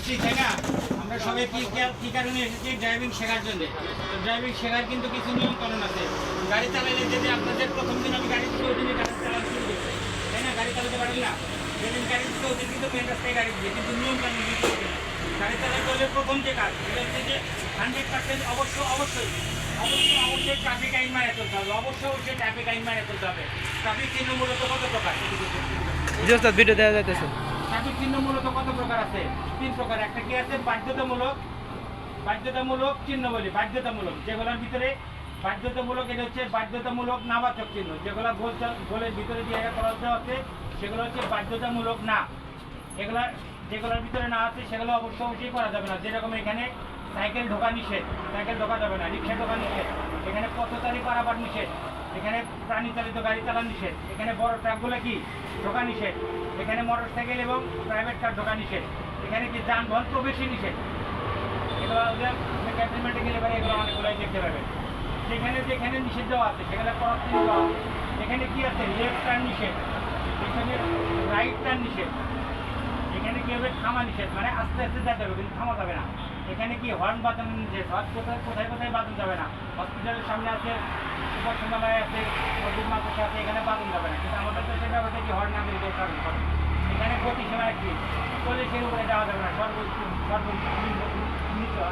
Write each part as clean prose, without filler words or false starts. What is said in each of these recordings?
এসেছি তাই না? আমরা সবাই কি কারণে এসেছি? ড্রাইভিং শেখার জন্য। তো ড্রাইভিং শেখার কিন্তু কিছু নিয়ম কানুন আছে। গাড়ি চালালে যদি আপনাদের প্রথম দিন আমি গাড়ি থেকে ওই দিনে গাড়ি চালানো শুরু করছি তাই না? গাড়ি চালাতে পারি না, যেদিন গাড়ি দিতে ওই দিন কিন্তু মেন রাস্তায় গাড়ি দিয়ে, কিন্তু নিয়ম কানুন দিতে হবে না। গাড়ি চালাতে হলে প্রথম যে কাজ সেটা হচ্ছে যে 100% অবশ্যই ট্রাফিক আইন মানে চলতে হবে। অবশ্যই ট্রাফিক আইন মানে চলতে হবে। ট্রাফিক চিহ্ন মূলত কত প্রকার? ভিডিও দেওয়া যাইতেছে। ট্রাফিক চিহ্ন মূলত কত প্রকার আছে? 3 প্রকার। একটা কি আছে? বাধ্যতামূলক চিহ্ন বলি, বাধ্যতামূলক, যেগুলোর ভিতরে বাধ্যতামূলক, এটা হচ্ছে বাধ্যতামূলক নাবাচক চিহ্ন। যেগুলো গোলের ভিতরে দিয়ে করা আছে সেগুলো হচ্ছে বাধ্যতামূলক না। এগুলা যেগুলোর ভিতরে না আছে সেগুলো অবশ্যই করা যাবে না। যেরকম এখানে সাইকেল ঢোকা নিষেধ, সাইকেল ঢোকা যাবে না। রিক্সা ঢোকা নিষেধ, এখানে পথচারী পারাপার নিষেধ, এখানে প্রাণী চালিত গাড়ি চালান নিষেধ, এখানে বড় ট্রাকগুলো কি ঢোকা নিষেধ, এখানে মোটরসাইকেল এবং প্রাইভেট কার ঢোকা নিষেধ, এখানে কি যানবাহন প্রবেশই নিষেধ। এগুলো ক্যান্টনমেন্টে গেলে পরে এগুলো অনেকগুলোই দেখতে পাবেন। যেখানে নিষেধ দেওয়া আছে সেখানে ক্রস চিহ্ন দেওয়া আছে। এখানে কি আছে? লেফট টার্ন নিষেধ, এখানে রাইট টার্ন নিষেধ, এখানে কি হবে? থামা নিষেধ, মানে আস্তে আস্তে যেতে হবে কিন্তু থামা যাবে না। এখানে কি হর্ন বাজানো নিষেধ, কোথায় বাজানো যাবে না। হসপিটালের সামনে আছে, উপাসনালয় আছে, মসজিদ মাদ্রাসা আছে, এখানে বাজানো যাবে না। কিন্তু আমাদের তো সেটা ব্যাপারটা কি হর্ন না দিয়ে কারণ করে। এখানে গতিসীমা কি 40-এর উপরে যাওয়া যাবে না, সর্বোচ্চ।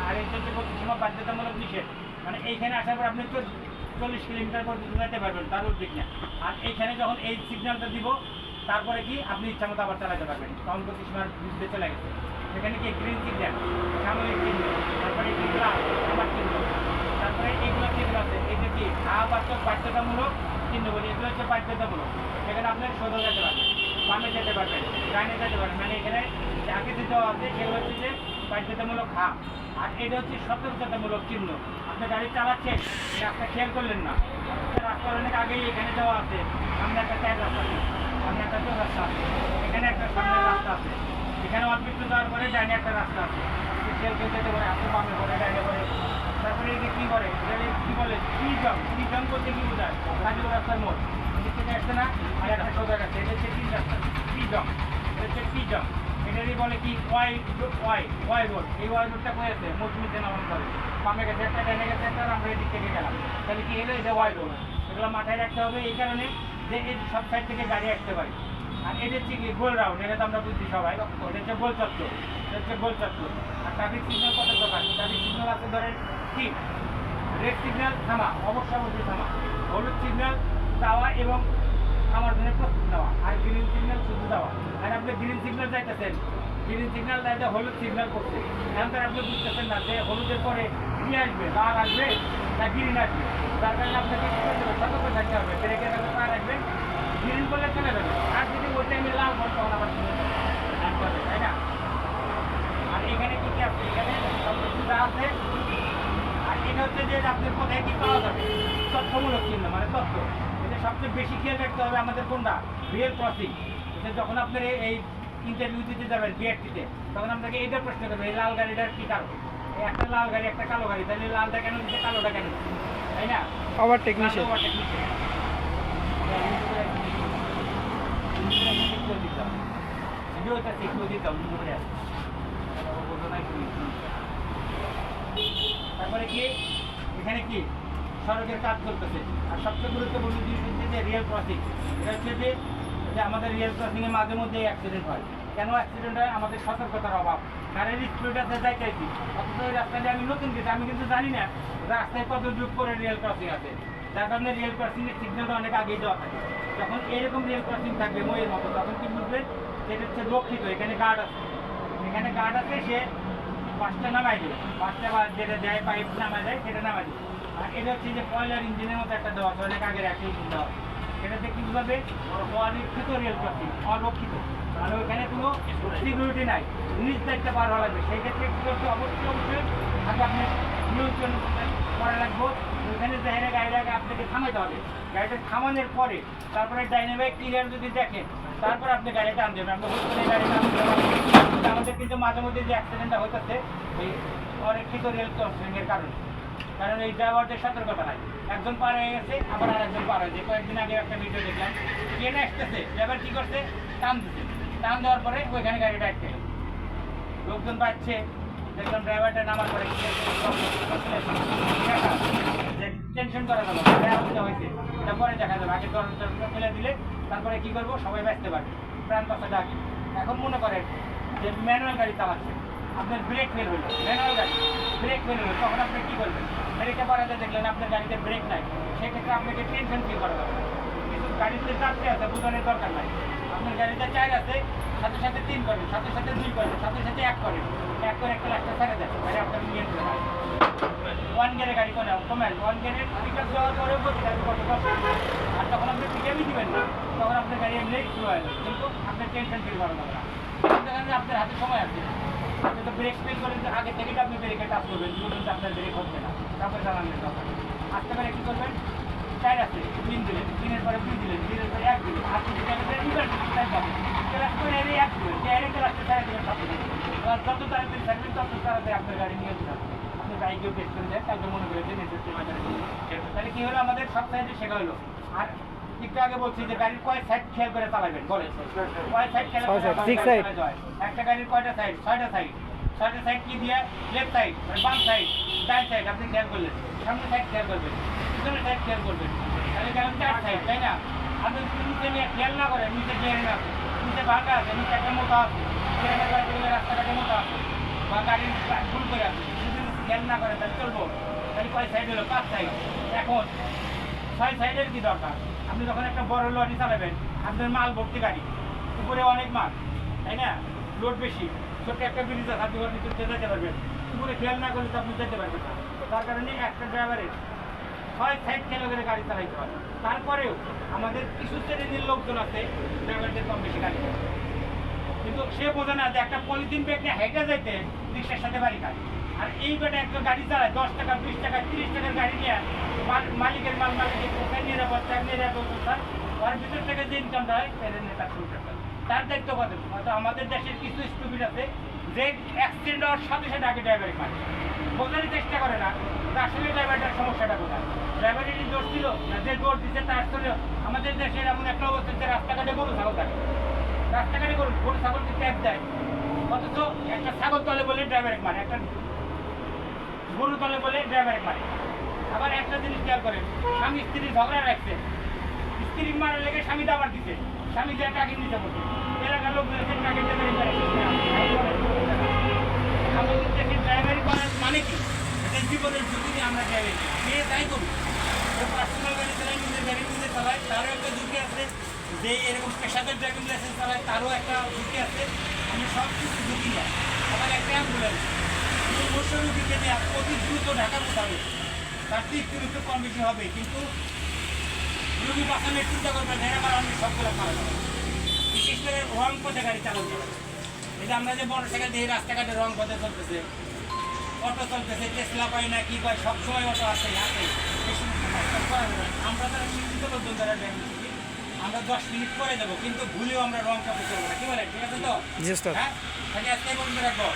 আর এই যে গতিসীমা বাধ্যতামূলক নিষেধ, মানে এইখানে আসার পর আপনি 40 কিলোমিটার পর্যন্ত যেতে পারবেন, তার উদ্যোগ না। আর এইখানে যখন এই সিগন্যালটা দিব তারপরে কি আপনি ইচ্ছা মতো আবার চালাতে পারবেন, কারণ গতিসীমার বিরুদ্ধে চলে গেছে। সেখানে কি গ্রিন সিগন্যাল, সাময়িক চিহ্ন, তারপরে এগুলো আমার চিহ্ন, তারপরে এইগুলো যেগুলো আছে এটা কি বাধ্যতামূলক চিহ্ন বলি, এগুলো হচ্ছে বাধ্যতামূলক। সেখানে আপনার সোজা যেতে পারবেন, বামে যেতে পারবেন, ডাইনে যেতে পারবেন, মানে এখানে যাকে যে দেওয়া আছে সেগুলো হচ্ছে যে বাধ্যতামূলক হাম। আর এটা হচ্ছে সতর্কতামূলক চিহ্ন। আপনি গাড়ি চালাচ্ছেন, রাস্তা খেয়াল করলেন না, রাস্তার অনেক আগেই এখানে দেওয়া আছে সামনে একটা চার রাস্তা আছে, সামনে একটা চোর রাস্তা আছে, এখানে একটা সামনের রাস্তা আছে, এখানে অল্প একটু যাওয়ার পরে ডাইনে একটা রাস্তা আছে, খেয়াল করে যেতে পারে, আপনি বামে করে ডাইনে করে। তারপরে এটা কী করে? কী বলে? টি জং করতে কি বোঝায়? কাজীপুর রাস্তার মোড় থেকে আসছে না, আর একটা সোজা রাস্তা, এটা হচ্ছে 3 রাস্তা, টি জং, এটা হচ্ছে টি জং। এটারই বলে কি ওয়াই রোড। এই ওয়াই রোডটা কোথায় আছে? মৌসুমিতে নামান করে বামে গেছে একটা, ডাইনে গেছে একটা, আর আমরা এদিক থেকে গেলাম, তাহলে কি এলো? এটা ওয়াই রোড। এগুলো মাথায় রাখতে হবে এই কারণে যে এই সব সাইড থেকে গাড়ি আসতে পারে। আর এটা হচ্ছে কি গোল রাউন্ড, এটা তো আমরা বুঝছি সবাই, এটা হচ্ছে গোল চত্বর, এটা হচ্ছে গোল চত্বর। আর ট্রাফিক সিগন্যাল কত প্রকার? ট্রাফিক সিগন্যাল আছে ধরেন কি রেড সিগন্যাল থামা, অবশ্যই থামা, হলুদ সিগন্যাল যাওয়া এবং থামার জন্য প্রস্তুত নেওয়া, আর গ্রিন সিগন্যাল শুধু যাওয়া। আর আপনি গ্রিন সিগন্যাল যাইতেছেন, গ্রিন সিগন্যাল যাইতে হলুদ সিগন্যাল করছে, এখন তো আপনি বুঝতেছেন না যে হলুদের পরে কি আসবে, লাল আসবে না গ্রিন আসবে। যার কারণে আপনাকে সতর্ক থাকতে হবে, ব্রেকের কাছে পা রাখবেন, গ্রিন করলে চলে যাবে। আর যদি ওই টাইমে লাল হয় তখন আবার করবে, তাই না? আর এখানে কি কি আছে? এখানে সব কিছু যা আছে। আর এটা হচ্ছে যে আপনার কোথায় কি পাওয়া যাবে? তথ্যমূলক চিহ্ন, মানে তথ্য। এটা সবচেয়ে বেশি খেয়াল রাখতে হবে আমাদের কোনটা? Real crossing. এটা যখন আপনার এই ইন্টারভিউ দিতে যাবেন বিআরটিতে, তখন আপনাকে এইটা প্রশ্ন করবে, এই লাল গাড়িটার কী কারণ? একটা লাল গাড়ি একটা কালো গাড়ি, তাহলে লালটা কেন দিচ্ছে, কালোটা কেন দিচ্ছে, তাই না? ওভারটেক নিষেধ। তারপরে কি এখানে কি সড়কের কাজ চলতেছে। আর সবচেয়ে গুরুত্বপূর্ণ জিনিস হচ্ছে যে রিয়েল ক্রসিং। এটা হচ্ছে যে আমাদের রিয়েল ক্রসিংয়ে মাঝে মধ্যে অ্যাক্সিডেন্ট হয়। কেন অ্যাক্সিডেন্ট হয়? আমাদের সতর্কতার অভাব। গাড়ির স্পিডে যাইতেছি, অথচ ওই রাস্তাটা আমি নতুন গেছি, আমি কিন্তু জানি না রাস্তায় কত যুগ করে রিয়েল ক্রসিং আছে। যার কারণে রিয়েল ক্রসিংয়ের সিগন্যালটা অনেক আগেই দেওয়া থাকে। যখন এরকম রিয়েল ক্রসিং থাকবে মইয়ের মতো, তখন কি বুঝবেন সেটা হচ্ছে রক্ষিত, এখানে গার্ড আছে, এখানে গার্ড আছে, সে পাঁচটা নামাই দেবে, পাঁচটা বা যেটা দেয় পাইপ নামায় দেয় সেটা নামাই দেবে। আর এটা হচ্ছে যে কয়লার ইঞ্জিনের মতো একটা দেওয়া আছে, অনেক আগের একটা ইঞ্জিন দেওয়া, সেটাতে কীভাবে অরক্ষিত রেল ক্রসিং, অরক্ষিত, মানে ওইখানে কোনো সিকিউরিটি নাই, নিজ দায়িত্বে পার হওয়া লাগবে। সেই ক্ষেত্রে কী করতে অবশ্যই আগে আপনি নিয়ন্ত্রণ করা লাগবে। ওইখানে জায়গায় গাড়িটাকে আপনাকে থামাইতে হবে, গাড়িটা থামানোর পরে তারপরে ডাইনামিক ক্লিয়ার যদি দেখেন, তারপর আপনি গাড়িটা আনতে হবে। আপনি হুট করে গাড়িটা আনতে হবে। আমাদের কিন্তু মাঝে মধ্যে যে অ্যাক্সিডেন্টটা হইতেছে এই অরক্ষিত রেল ক্রসিংয়ের কারণে, কারণ এই ড্রাইভারদের সতর্কতা নাই। একজন পার হয়ে গেছে, আবার আর একজন পার হয়েছে। কয়েকদিন আগে একটা ভিডিও দেখলাম, ট্রেনে আসতেছে, ড্রাইভার কী করছে, টান দিচ্ছে, টান দেওয়ার পরে ওইখানে গাড়িটা আটকে গেল, লোকজন বাড়ছে, দেখলাম ড্রাইভারটা নামার পরে টেনশন করা যাবে হয়েছে, এটা পরে দেখা যাবে। আগে দরজা ফেলে দিলে তারপরে কি করবো, সবাই বাঁচতে পারবে, প্রাণ বাঁচাটা আগে। এখন মনে করেন যে ম্যানুয়াল গাড়ি চালাচ্ছে, আপনার ব্রেক ফেল হলো, ম্যানুয়াল গাড়ি ব্রেক ফেল হলো, তখন আপনি কী করবেন? ব্রেকে পড়াতে দেখলেন আপনার গাড়িতে ব্রেক নাই, সেক্ষেত্রে আপনাকে টেনশন ফিল করা যাবে। কিন্তু গাড়িতে চারটে আছে, বোঝানোর দরকার নাই। আপনার গাড়িতে 4 আছে, সাথে সাথে 3 করবেন, সাথে সাথে 2 করবেন, সাথে সাথে 1 করেন, 1 করে একটা লাস্টে ছেড়ে দেন, গাড়ি আপনার নিয়ন্ত্রণ হয়। 1 গিয়ারে গাড়ি কমেন, 1 গিয়ারে পিকআপ যাওয়ার পরেও গাড়ি কত কষ্ট, আর তখন আপনি পিকআপই দিবেন না, তখন আপনার গাড়ি এমনি স্লো হয়ে যাবে, কিন্তু আপনার টেনশন ফিল করা যাবে না। দেখেন যে আপনার হাতে সময় আছে, আপনি তো ব্রেক ফেল করেন, আগে থেকে আপনি ব্রেকে টাচ করবেন, কিন্তু আপনার ব্রেক হচ্ছে না, তারপরে চালানোর দরকার। আসতে পারে কী করবেন, 4 আছে, 3 দিলেন, 3-এর পরে 2 দিলেন, 3-এর পরে 1 দিলেন, আপনি টাইম পাবেন, ক্লাস করে 1 দিলেন, ডাইরেক্ট লাস্টে ছেড়ে দেবেন, যত তাড়াতাড়ি থাকবেন তত তাড়াতাড়ি আপনার গাড়ি নিয়ে যাবেন। আপনি বাইকেও টেস্ট করে দেন, কাউকে মনে করে দেন, তাহলে কী হলো, আমাদের সব সাইডে শেখা হলো। আর একটু আগে বলছি যে গাড়ির কয় সাইড খেয়াল করে চালাবেন, বলেন কয় সাইড খেয়াল করে একটা গাড়ির কয়টা সাইড? 6টা সাইড। 6টা সাইড কি দিয়ে? লেফট সাইড, বাম সাইড, ডান সাইড আপনি খেয়াল করলেন, সামনে সাইড খেয়াল করবেন, পিছনের সাইড খেয়াল করবেন, তাহলে গেলাম 4 সাইড, তাই না? আপনি যদি নিচে নিয়ে খেয়াল না করেন, নিচে ড্রেন আছে, নিচে ভাঙা আছে, নিচে একটা মোটা আছে, ট্রেনের গাড়ি গেলে রাস্তাঘাটে মোটা আছে, বা গাড়ির ভুল করে আছে, যদি খেয়াল না করেন তাহলে চলবো। তাহলে কয় সাইড হলো? 5 সাইড। এখন 6 সাইডের কি দরকার? আপনি যখন একটা বড় লরি চালাবেন, আপনার মাল ভর্তি গাড়ি, উপরে অনেক মাল, তাই না? লোড বেশি, ছোট্ট একটা ব্রিজ আছে, আপনি ভিতরে যেতে পারবেন, উপরে খেয়াল না করলে তো আপনি যেতে পারবেন না। তার কারণে একটা ড্রাইভারের 6 সাইড খেয়াল করে গাড়ি চালাইতে হয়। তারপরেও আমাদের কিছু শ্রেণীর লোকজন আছে ড্রাইভারদের কম বেশি গাড়ি চালায়, কিন্তু সে বোঝে না যে একটা পলিথিন ব্যাগ নিয়ে হেঁটে যাইতে রিক্সার সাথে বাড়ি খায়। আর এই বেটা একটা গাড়ি চালায় 10 টাকা, 20 টাকা, 30 টাকার গাড়ি নিয়ে মালিকের মাল মালিকের কোথায় নিয়ে যাবো, নিয়ে যাবো কোথায়, ওর ভিতর থেকে যে ইনকামটা হয় সেটা নিয়ে তার শুরু করতে হয়। তার দায়িত্ব কত? হয়তো আমাদের দেশের কিছু স্টুপিড আছে যে অ্যাক্সিডেন্ট হওয়ার সাথে সাথে আগে ড্রাইভারে মারে, বোঝারই চেষ্টা করে না যে আসলে ড্রাইভারটার সমস্যাটা কোথায়। ড্রাইভারেরই দোষ ছিল না, যে দোষ দিচ্ছে তার ছিল। আমাদের দেশের এমন একটা অবস্থা যে রাস্তাঘাটে গরু ছাগল থাকে, রাস্তাঘাটে গরু ছাগলকে ট্যাপ দেয়, অথচ একটা ছাগল তলে বলে ড্রাইভারে মারে, একটা গরু তলে বলে ড্রাইভারে মারে। আবার একটা জিনিস খেয়াল করেন, স্বামী স্ত্রী ঝগড়া রাখছে, স্ত্রী মারার লেগে স্বামী দাবার দিতে, স্বামী যে টাকি নিতে বলছে, এলাকার লোক বলেছে টাকি আমাদের দেশের ড্রাইভারি করার মানে কি? এটা জীবনের ঝুঁকি নিয়ে আমরা ড্রাইভারি মেয়ে তাই করি, পার্সোনাল গাড়ি চালাই, নিজের গাড়ি নিজে চালায়, তারও একটা ঝুঁকি আছে। যে এরকম পেশাদার ড্রাইভিং লাইসেন্স চালায় তারও একটা ঝুঁকি আছে। আমি সব কিছু ঝুঁকি নেয়। আবার একটা অ্যাম্বুলেন্স অবশ্য রুগীকে নিয়ে অতি দ্রুত ঢাকা পৌঁছাবে, তার একটু কম বেশি হবে, কিন্তু রুগী বাঁচানোর চিন্তা করবেন না, আমার অনেক সবগুলো মারা যাবে। বিশেষ করে রং পথে গাড়ি চালাতে হবে। এই যে আমরা যে মোটরসাইকেল দিয়ে রাস্তাঘাটে রং পথে চলতেছে, অটো চলতেছে, টেসলা পাই না কি পাই, সবসময় অটো আছে আছে, এই সমস্ত কাজ করা যাবে না। আমরা তারা শিক্ষিত লোকজন যারা ড্রাইভিং শিখি, আমরা 10 মিনিট পরে যাবো, কিন্তু ভুলেও আমরা রং পথে চলবো না। কি বলে, ঠিক আছে তো? হ্যাঁ, তাকে আজকে বন্ধ রাখবো,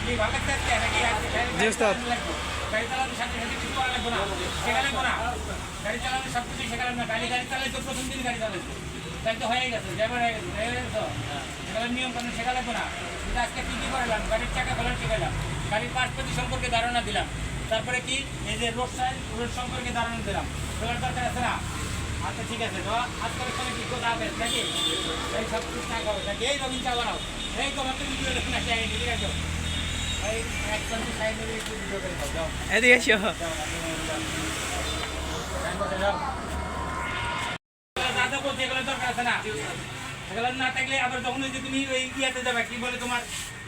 কি ভালো লাগছে আজকে নাকি লাগবো? গাড়ি চালানোর সাথে সাথে কিছু করা লাগবো না, শেখা লাগবো না, গাড়ি চালানোর সব কিছু শেখা লাগবে না। গাড়ি চালাই তো প্রথম দিন গাড়ি চালাইছো, তাই তো হয়ে গেছে, ড্রাইভার হয়ে গেছে, তো এগুলো নিয়ম কানুন শেখা লাগবো না। কিন্তু আজকে কী কী করালাম, গাড়ির চাকা খোলা শেখালাম, গাড়ির পার্টপতি সম্পর্কে ধারণা দিলাম, তারপরে কি এই যে রোড সাইড রোড সম্পর্কে ধারণা দিলাম, এগুলোর দরকার আছে না? আচ্ছা ঠিক আছে, তো আজকালের সময় কি কোথাও হবে নাকি? এই সব কিছু টাকা হবে নাকি? এই রবীন চা বানাও, এই তোমার তো ভিডিও দেখুন না, ঠিক আছে? এই একদম সাইড একটু ভিডিও করে দাও, যাও এদিকে এসো। দাদা বলছে এগুলো দরকার আছে না, এগুলো না থাকলে আবার যখন ওই যে তুমি ওই ইয়েতে যাবা, কি বলে তোমার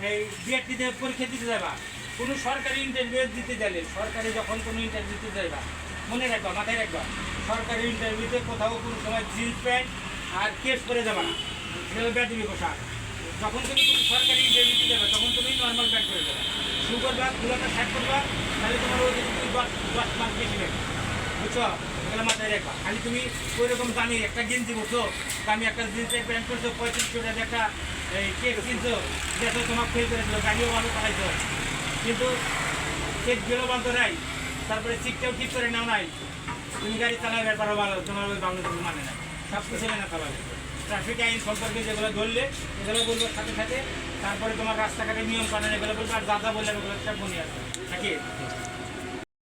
এই বিএডটিতে পরীক্ষা দিতে যাবা, কোনো সরকারি ইন্টারভিউ দিতে গেলে, সরকারি যখন কোনো ইন্টারভিউ দিতে যাবা, মনে রাখবা, মাথায় রাখবা, সরকারি ইন্টারভিউতে কোথাও কোনো সময় জিন্স প্যান্ট আর কেস করে যাবা না, সেগুলো ব্যাটিমি পোশাক। যখন তুমি কোনো সরকারি ইন্টারভিউতে যাবে তখন তুমি নর্মাল প্যান্ট করে যাবে, শু করবা, পুরোটা শার্ট করবা, তাহলে তোমার ওই তুমি 10 মার্ক বেশি নেবে, বুঝছো? এগুলো মাথায় রাখবা। খালি তুমি ওই রকম দামি একটা গেঞ্জি করছো, দামি একটা জিন্সের প্যান্ট করছো, 3500 টাকা একটা এই কেক কিনছো, দেখো তোমার ফেল করেছিল, গাড়িও ভালো চালাইছো, কিন্তু কেক গেলেও বন্ধ নাই, তারপরে সিটটাও ঠিক করে নাও নাই, তুমি গাড়ি চালাবে পারো ভালো, তোমার ওই বাংলাদেশ মানে না, সব কিছু মেনে চালাবে। ট্রাফিক আইন সম্পর্কে যেগুলো ধরলে এগুলো বলবো সাথে সাথে তারপরে তোমার রাস্তাঘাটে নিয়ম কানুন এগুলো বলবে, আর যা যা বললাম ওগুলো সব মনে আছে নাকি?